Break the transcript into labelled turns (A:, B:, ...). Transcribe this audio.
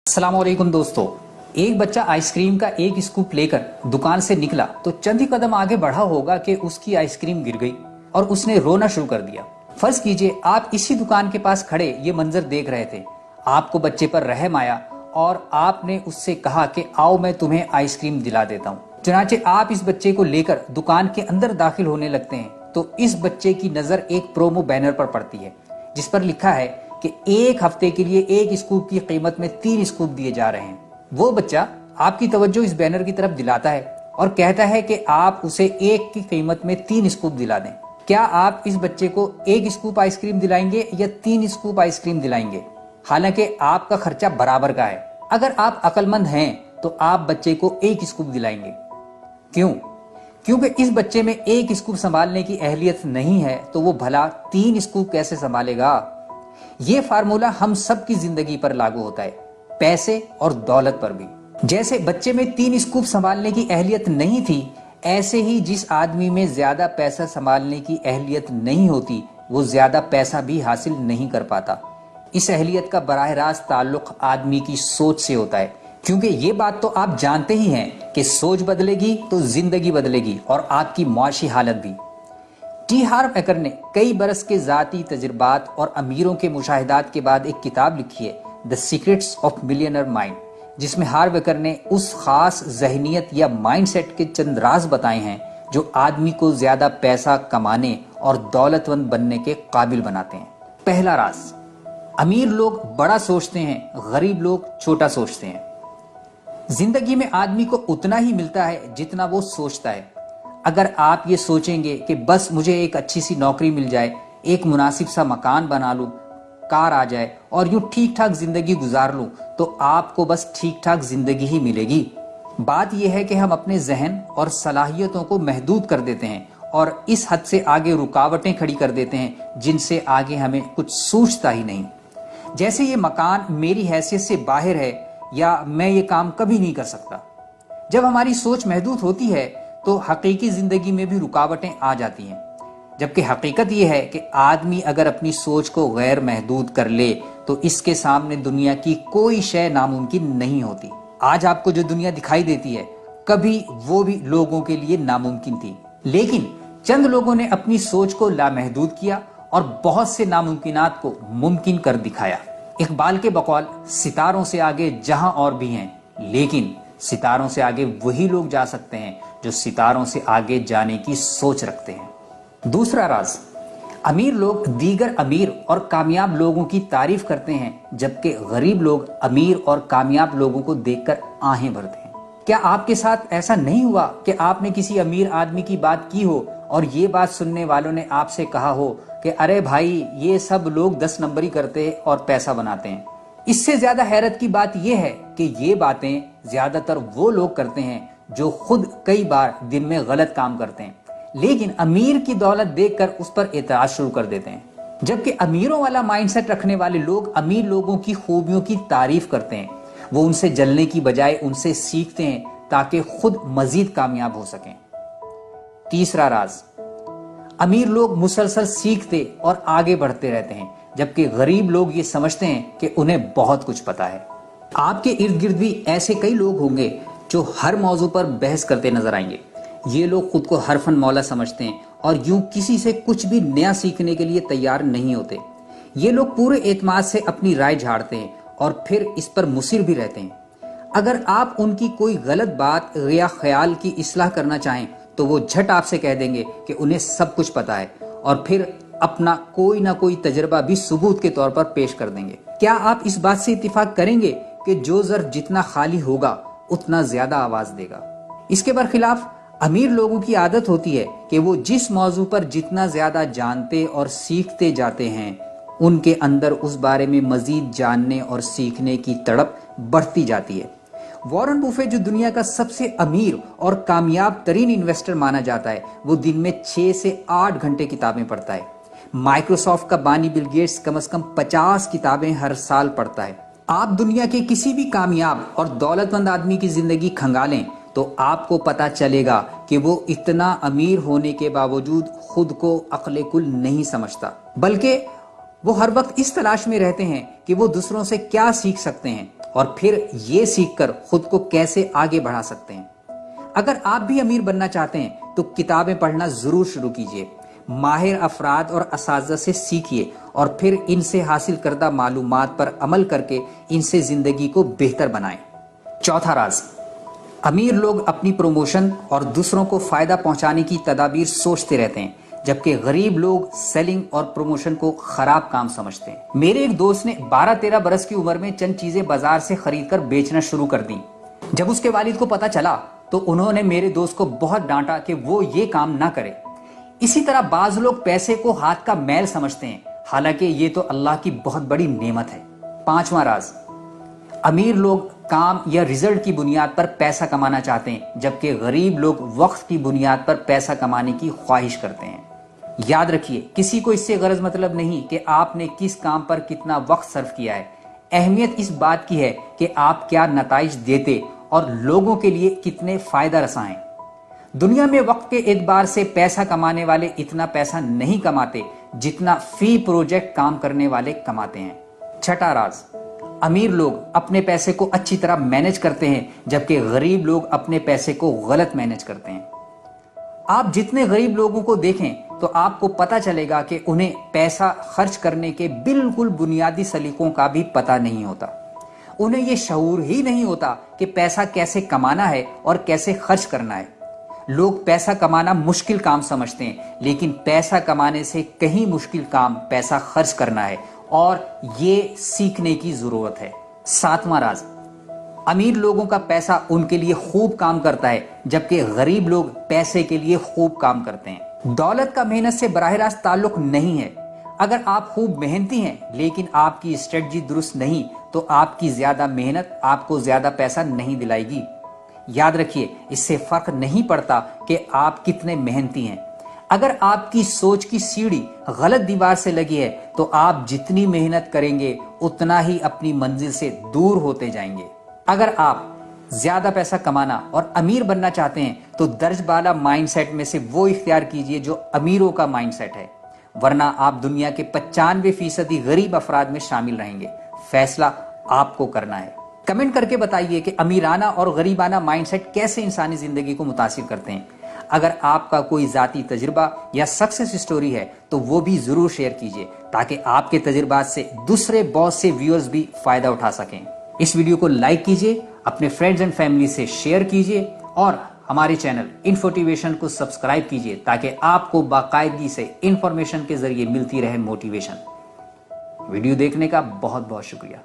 A: अस्सलाम वालेकुम दोस्तों। एक बच्चा आइसक्रीम का एक स्कूप लेकर दुकान से निकला तो चंद ही कदम आगे बढ़ा होगा कि उसकी आइसक्रीम गिर गई और उसने रोना शुरू कर दिया। फर्ज कीजिए आप इसी दुकान के पास खड़े ये मंजर देख रहे थे। आपको बच्चे पर रहम आया और आपने उससे कहा कि आओ मैं तुम्हें आइसक्रीम दिला देता हूँ। चुनाचे आप इस बच्चे को लेकर दुकान के अंदर दाखिल होने लगते हैं तो इस बच्चे की नजर एक प्रोमो बैनर पर पड़ती है जिस पर लिखा है कि एक हफ्ते के लिए एक स्कूप की कीमत में 3 स्कूप दिए जा रहे हैं। वो बच्चा आपकी तवज्जो इस बैनर की तरफ दिलाता है और कहता है कि आप उसे एक की कीमत में 3 स्कूप दिला दें। क्या आप इस बच्चे को एक स्कूप आइसक्रीम दिलाएंगे या 3 स्कूप आइसक्रीम दिलाएंगे? हालांकि आपका खर्चा बराबर का है। अगर आप अक्लमंद हैं तो आप बच्चे को एक स्कूप दिलाएंगे। क्यों? क्योंकि इस बच्चे में एक स्कूप संभालने की अहलियत नहीं है तो वो भला 3 स्कूप कैसे संभालेगा? ये फार्मूला हम सब की जिंदगी पर लागू होता है, पैसे और दौलत पर भी। जैसे बच्चे में 3 स्कूप संभालने की अहलियत नहीं थी, ऐसे ही जिस आदमी में ज्यादा पैसा संभालने की अहलियत नहीं होती वो ज्यादा पैसा भी हासिल नहीं कर पाता। इस अहलियत का बराह रास्त ताल्लुक आदमी की सोच से होता है, क्योंकि ये बात तो आप जानते ही हैं कि सोच बदलेगी तो जिंदगी बदलेगी और आपकी मुआशी हालत भी। टी हार्व एकर ने कई बरस के जाती तजुर्बात और अमीरों के मुशाहिदात के बाद एक किताब लिखी है, the secrets of millionaire mind, जिसमें हार्व एकर ने उस खास जहनियत या माइंडसेट के चंद राज बताए हैं जो आदमी को ज्यादा पैसा कमाने और दौलतमंद बनने के काबिल बनाते हैं। पहला राज, अमीर लोग बड़ा सोचते हैं, गरीब लोग छोटा सोचते हैं। जिंदगी में आदमी को उतना ही मिलता है जितना वो सोचता है। अगर आप ये सोचेंगे कि बस मुझे एक अच्छी सी नौकरी मिल जाए, एक मुनासिब सा मकान बना लूं, कार आ जाए और यूं ठीक ठाक जिंदगी गुजार लूं, तो आपको बस ठीक ठाक जिंदगी ही मिलेगी। बात यह है कि हम अपने जहन और सलाहियतों को महदूद कर देते हैं और इस हद से आगे रुकावटें खड़ी कर देते हैं जिनसे आगे हमें कुछ सूझता ही नहीं। जैसे ये मकान मेरी हैसियत से बाहर है या मैं ये काम कभी नहीं कर सकता। जब हमारी सोच महदूद होती है तो हकीकी जिंदगी में भी रुकावटें आ जाती हैं, जबकि हकीकत यह है कि आदमी अगर अपनी सोच को गैर महदूद कर ले तो इसके सामने दुनिया की कोई शय नामुमकिन नहीं होती। आज आपको जो दुनिया दिखाई देती है कभी वो भी लोगों के लिए नामुमकिन थी, लेकिन चंद लोगों ने अपनी सोच को लामहदूद किया और बहुत से नामुमकिनात को मुमकिन कर दिखाया। इकबाल के बकौल सितारों से आगे जहां और भी हैं, लेकिन सितारों से आगे वही लोग जा सकते हैं जो सितारों से आगे जाने की सोच रखते हैं। दूसरा राज, अमीर लोग दीगर अमीर और कामयाब लोगों की तारीफ करते हैं जबकि गरीब लोग अमीर और कामयाब लोगों को देखकर आहें भरते हैं। क्या आपके साथ ऐसा नहीं हुआ कि आपने किसी अमीर आदमी की बात की हो और ये बात सुनने वालों ने आपसे कहा हो कि अरे भाई ये सब लोग 10 नंबरी करते और पैसा बनाते हैं? इससे ज्यादा हैरत की बात यह है कि ये बातें ज्यादातर वो लोग करते हैं जो खुद कई बार दिन में गलत काम करते हैं, लेकिन अमीर की दौलत देखकर उस पर एतराज शुरू कर देते हैं। जबकि अमीरों वाला माइंडसेट रखने वाले लोग अमीर लोगों की खूबियों की तारीफ करते हैं। वो उनसे जलने की बजाय उनसे सीखते हैं ताकि खुद मजीद कामयाब हो सकें। तीसरा राज, अमीर लोग मुसलसल सीखते और आगे बढ़ते रहते हैं जबकि गरीब लोग ये समझते हैं कि उन्हें बहुत कुछ पता है। आपके इर्द गिर्द भी ऐसे कई लोग होंगे जो हर मौजू पर बहस करते नजर आएंगे। ये लोग खुद को हरफन मौला समझते हैं और यूं किसी से कुछ भी नया सीखने के लिए तैयार नहीं होते। ये लोग पूरे एतमाद से अपनी राय झाड़ते हैं और फिर इस पर मुसिर भी रहते हैं। अगर आप उनकी कोई गलत बात या ख्याल की इस्लाह करना चाहें तो वो झट आपसे कह देंगे कि उन्हें सब कुछ पता है और फिर अपना कोई ना कोई तजर्बा भी सबूत के तौर पर पेश कर देंगे। क्या आप इस बात से इत्तेफाक करेंगे कि जो ज़र्फ जितना खाली होगा उतना ज्यादा आवाज देगा? इसके बरखिलाफ अमीर लोगों की आदत होती है कि वो जिस मौजू पर जितना ज्यादा जानते और सीखते जाते हैं उनके अंदर उस बारे में मजीद जानने और सीखने की तड़प बढ़ती जाती है। वॉरेन बुफेट जो दुनिया का सबसे अमीर और कामयाब तरीन इन्वेस्टर माना जाता है, वो दिन में 6 से 8 घंटे किताबें पढ़ता है। माइक्रोसॉफ्ट का बानी बिल गेट्स कम से कम 50 किताबें हर साल पढ़ता है। आप दुनिया के किसी भी कामयाब और दौलतमंद आदमी की जिंदगी खंगालें तो आपको पता चलेगा कि वो इतना अमीर होने के बावजूद खुद को अक्ले कुल नहीं समझता, बल्कि वो हर वक्त इस तलाश में रहते हैं कि वो दूसरों से क्या सीख सकते हैं اور پھر یہ سیکھ کر خود کو کیسے آگے بڑھا سکتے ہیں۔ اگر آپ بھی امیر بننا چاہتے ہیں تو کتابیں پڑھنا ضرور شروع کیجیے، ماہر افراد اور اساتذہ سے سیکھیے اور پھر ان سے حاصل کردہ معلومات پر عمل کر کے ان سے زندگی کو بہتر بنائیں۔ چوتھا راز، امیر لوگ اپنی پروموشن اور دوسروں کو فائدہ پہنچانے کی تدابیر سوچتے رہتے ہیں، جبکہ غریب لوگ سیلنگ اور پروموشن کو خراب کام سمجھتے ہیں۔ میرے ایک دوست نے 12-13 برس کی عمر میں چند چیزیں بازار سے خرید کر بیچنا شروع کر دیں۔ جب اس کے والد کو پتہ چلا تو انہوں نے میرے دوست کو بہت ڈانٹا کہ وہ یہ کام نہ کرے۔ اسی طرح بعض لوگ پیسے کو ہاتھ کا میل سمجھتے ہیں، حالانکہ یہ تو اللہ کی بہت بڑی نعمت ہے۔ پانچواں راز، امیر لوگ کام یا رزلٹ کی بنیاد پر پیسہ کمانا چاہتے ہیں، جبکہ غریب لوگ وقت کی بنیاد پر پیسہ کمانے کی خواہش کرتے ہیں۔ یاد رکھیے، کسی کو اس سے غرض مطلب نہیں کہ آپ نے کس کام پر کتنا وقت صرف کیا ہے۔ اہمیت اس بات کی ہے کہ آپ کیا نتائج دیتے اور لوگوں کے لیے کتنے فائدہ رساں ہیں۔ دنیا میں وقت کے اعتبار سے پیسہ کمانے والے اتنا پیسہ نہیں کماتے جتنا فی پروجیکٹ کام کرنے والے کماتے ہیں۔ چھٹا راز، امیر لوگ اپنے پیسے کو اچھی طرح مینج کرتے ہیں، جبکہ غریب لوگ اپنے پیسے کو غلط مینج کرتے ہیں۔ آپ جتنے غریب لوگوں کو دیکھیں تو آپ کو پتہ چلے گا کہ انہیں پیسہ خرچ کرنے کے بالکل بنیادی سلیقوں کا بھی پتہ نہیں ہوتا۔ انہیں یہ شعور ہی نہیں ہوتا کہ پیسہ کیسے کمانا ہے اور کیسے خرچ کرنا ہے۔ لوگ پیسہ کمانا مشکل کام سمجھتے ہیں، لیکن پیسہ کمانے سے کہیں مشکل کام پیسہ خرچ کرنا ہے، اور یہ سیکھنے کی ضرورت ہے۔ ساتواں راز، امیر لوگوں کا پیسہ ان کے لیے خوب کام کرتا ہے، جبکہ غریب لوگ پیسے کے لیے خوب کام کرتے ہیں۔ دولت کا محنت سے براہ راست تعلق نہیں ہے۔ اگر آپ خوب محنتی ہیں لیکن آپ کی اسٹریٹجی درست نہیں تو آپ کی زیادہ محنت آپ کو زیادہ پیسہ نہیں دلائے گی۔ یاد رکھیے، اس سے فرق نہیں پڑتا کہ آپ کتنے محنتی ہیں۔ اگر آپ کی سوچ کی سیڑھی غلط دیوار سے لگی ہے تو آپ جتنی محنت کریں گے اتنا ہی اپنی منزل سے دور ہوتے جائیں گے۔ اگر آپ زیادہ پیسہ کمانا اور امیر بننا چاہتے ہیں تو درج بالا مائنڈ سیٹ میں سے وہ اختیار کیجئے جو امیروں کا مائنڈ سیٹ ہے، ورنہ آپ دنیا کے 95% غریب افراد میں شامل رہیں گے۔ فیصلہ آپ کو کرنا ہے۔ کمنٹ کر کے بتائیے کہ امیرانہ اور غریبانہ مائنڈ سیٹ کیسے انسانی زندگی کو متاثر کرتے ہیں۔ اگر آپ کا کوئی ذاتی تجربہ یا سکسیس سٹوری ہے تو وہ بھی ضرور شیئر کیجئے، تاکہ آپ کے تجربات سے دوسرے بہت سے ویورز بھی فائدہ اٹھا سکیں۔ اس ویڈیو کو لائک کیجئے، اپنے فرینڈز اینڈ فیملی سے شیئر کیجئے، اور ہمارے چینل انفوٹیویشن کو سبسکرائب کیجئے تاکہ آپ کو باقاعدگی سے انفارمیشن کے ذریعے ملتی رہے موٹیویشن۔ ویڈیو دیکھنے کا بہت بہت شکریہ۔